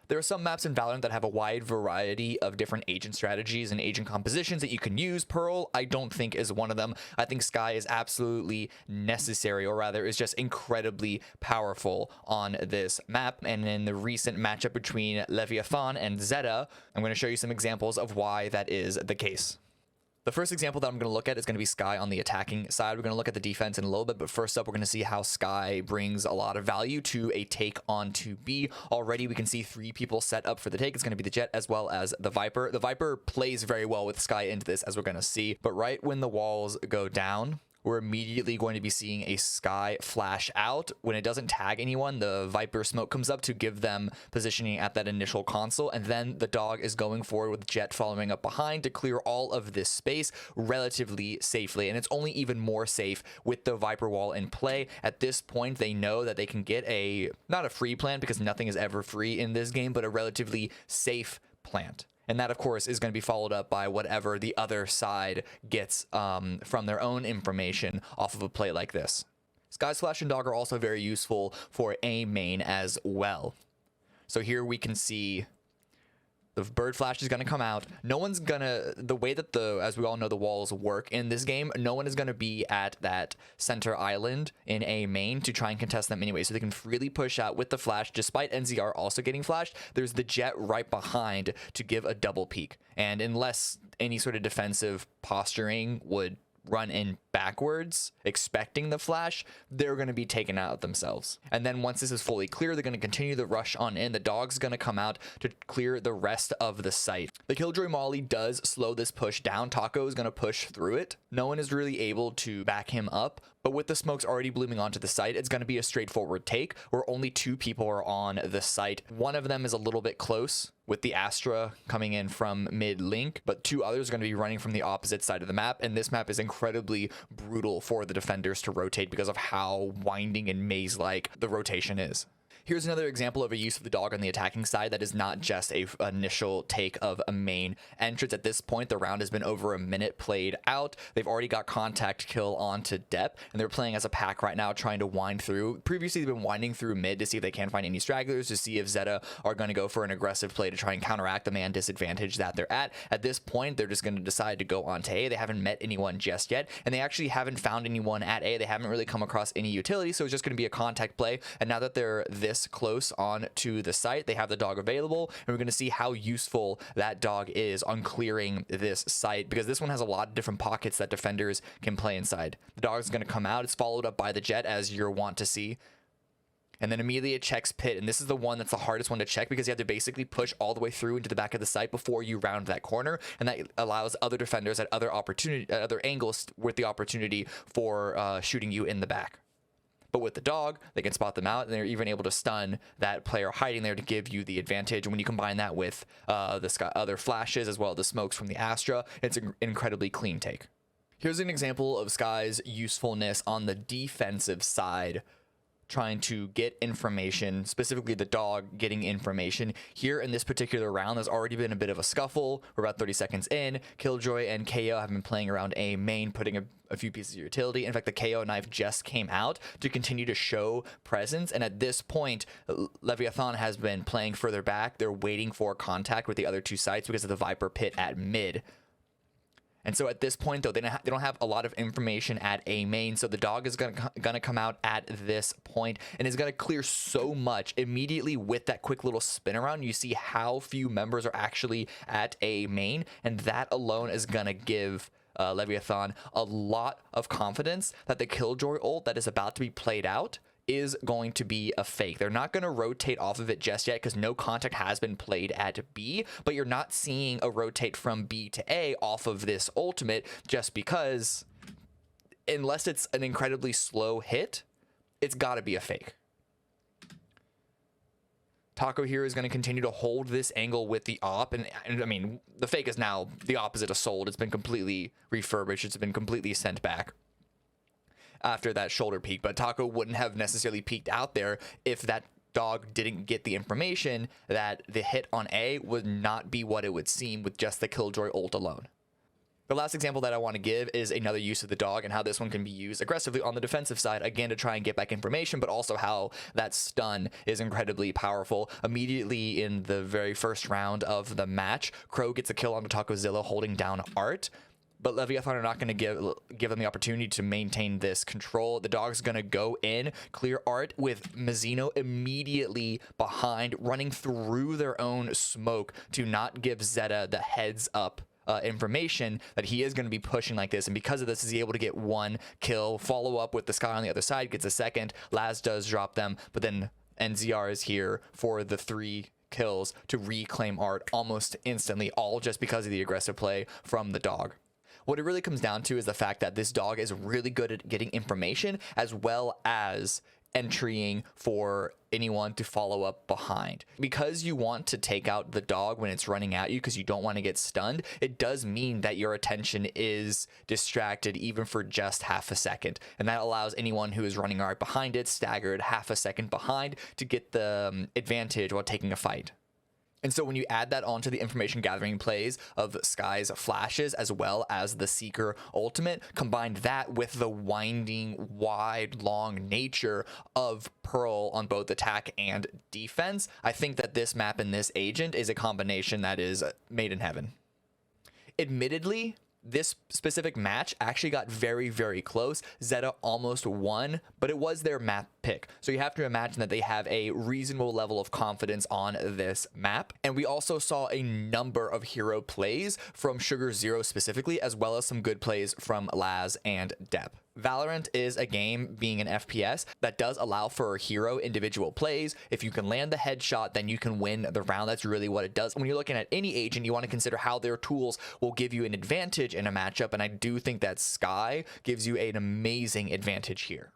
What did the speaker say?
There are some maps in Valorant that have a wide variety of different agent strategies and agent compositions that you can use. Pearl, I don't think is one of them. I think Skye is absolutely necessary, or rather is just incredibly powerful on this map. And in the recent matchup between Leviathan and Zeta, I'm going to show you some examples of why that is the case. The first example that I'm going to look at is going to be Skye on the attacking side. We're going to look at the defense in a little bit, but first up, we're going to see how Skye brings a lot of value to a take onto B. Already, we can see 3 people set up for the take. It's going to be the Jett as well as the Viper. The Viper plays very well with Skye into this, as we're going to see, but right when the walls go down, we're immediately going to be seeing a Skye flash out. When it doesn't tag anyone, the Viper smoke comes up to give them positioning at that initial console, and then the dog is going forward with Jett following up behind to clear all of this space relatively safely. And it's only even more safe with the Viper wall in play. At this point, they know that they can get not a free plant, because nothing is ever free in this game, but a relatively safe plant. And that, of course, is going to be followed up by whatever the other side gets from their own information off of a play like this. Skye's Flash and Dog are also very useful for A main as well. So here we can see the bird flash is going to come out. No one's going to, the way that as we all know, the walls work in this game, no one is going to be at that center island in A main to try and contest them anyway. So they can freely push out with the flash. Despite NZR also getting flashed, there's the Jett right behind to give a double peek. And unless any sort of defensive posturing would run in backwards expecting the flash, they're going to be taken out themselves. And then once this is fully clear, they're going to continue the rush on in. The dog's going to come out to clear the rest of the site. The Killjoy Molly does slow this push down. Taco is going to push through it. No one is really able to back him up, but with the smokes already blooming onto the site, it's going to be a straightforward take where only 2 people are on the site. One of them is a little bit close with the Astra coming in from mid link, but 2 others are going to be running from the opposite side of the map. And this map is incredibly brutal for the defenders to rotate because of how winding and maze-like the rotation is. Here's another example of a use of the dog on the attacking side that is not just a initial take of a main entrance. At this point, the round has been over a minute played out. They've already got contact kill onto Dep, and they're playing as a pack right now, trying to wind through. Previously, they've been winding through mid to see if they can find any stragglers, to see if Zeta are going to go for an aggressive play to try and counteract the man disadvantage that they're at. At this point, they're just going to decide to go on to A. They haven't met anyone just yet, and they actually haven't found anyone at A. They haven't really come across any utility, so it's just going to be a contact play. And now that they're this close on to the site, they have the dog available, and we're going to see how useful that dog is on clearing this site, because this one has a lot of different pockets that defenders can play inside. The dog is going to come out. It's followed up by the Jett, as you're wont to see, and then immediately it checks pit. And this is the one that's the hardest one to check, because you have to basically push all the way through into the back of the site before you round that corner, and that allows other defenders at other angles with the opportunity for shooting you in the back. But with the dog, they can spot them out, and they're even able to stun that player hiding there to give you the advantage. And when you combine that with the other flashes as well as the smokes from the Astra, it's an incredibly clean take. Here's an example of Skye's usefulness on the defensive side, trying to get information, specifically the dog getting information. Here in this particular round, there's already been a bit of a scuffle. We're about 30 seconds in. Killjoy and KO have been playing around A main, putting a few pieces of utility. In fact, the KO knife just came out to continue to show presence. And at this point, Leviathan has been playing further back. They're waiting for contact with the other 2 sites because of the Viper pit at mid. And so at this point, though, they don't have a lot of information at A main, so the dog is gonna come out at this point and is gonna clear so much immediately with that quick little spin around. You see how few members are actually at A main, and that alone is gonna give Leviathan a lot of confidence that the Killjoy ult that is about to be played out is going to be a fake. They're not going to rotate off of it just yet because no contact has been played at B, but you're not seeing a rotate from B to A off of this ultimate just because, unless it's an incredibly slow hit, it's got to be a fake. Taco here is going to continue to hold this angle with the op, and I mean, the fake is now the opposite of sold. It's been completely refurbished. It's been completely sent back after that shoulder peek, but Taco wouldn't have necessarily peeked out there if that dog didn't get the information that the hit on A would not be what it would seem with just the Killjoy ult alone. The last example that I want to give is another use of the dog and how this one can be used aggressively on the defensive side, again, to try and get back information, but also how that stun is incredibly powerful. Immediately in the very first round of the match, Crow gets a kill on Takozilla holding down Art, but Leviathan are not going to give them the opportunity to maintain this control. The dog's going to go in, clear Art with Mizuno immediately behind, running through their own smoke to not give Zeta the heads up information that he is going to be pushing like this. And because of this, is he able to get one kill, follow up with the Sky on the other side, gets a second. Laz does drop them, but then NZR is here for the 3 kills to reclaim Art almost instantly, all just because of the aggressive play from the dog. What it really comes down to is the fact that this dog is really good at getting information as well as entrying for anyone to follow up behind. Because you want to take out the dog when it's running at you because you don't want to get stunned, it does mean that your attention is distracted even for just half a second. And that allows anyone who is running right behind it, staggered half a second behind, to get the advantage while taking a fight. And so when you add that onto the information gathering plays of Sky's flashes as well as the Seeker ultimate, combine that with the winding, wide, long nature of Pearl on both attack and defense, I think that this map and this agent is a combination that is made in heaven. Admittedly, this specific match actually got very, very close. Zeta almost won, but it was their map pick. So you have to imagine that they have a reasonable level of confidence on this map. And we also saw a number of hero plays from Sugar Zero specifically, as well as some good plays from Laz and Dep. Valorant is a game, being an FPS, that does allow for hero individual plays. If you can land the headshot, then you can win the round. That's really what it does. When you're looking at any agent, you want to consider how their tools will give you an advantage in a matchup, and I do think that Sky gives you an amazing advantage here.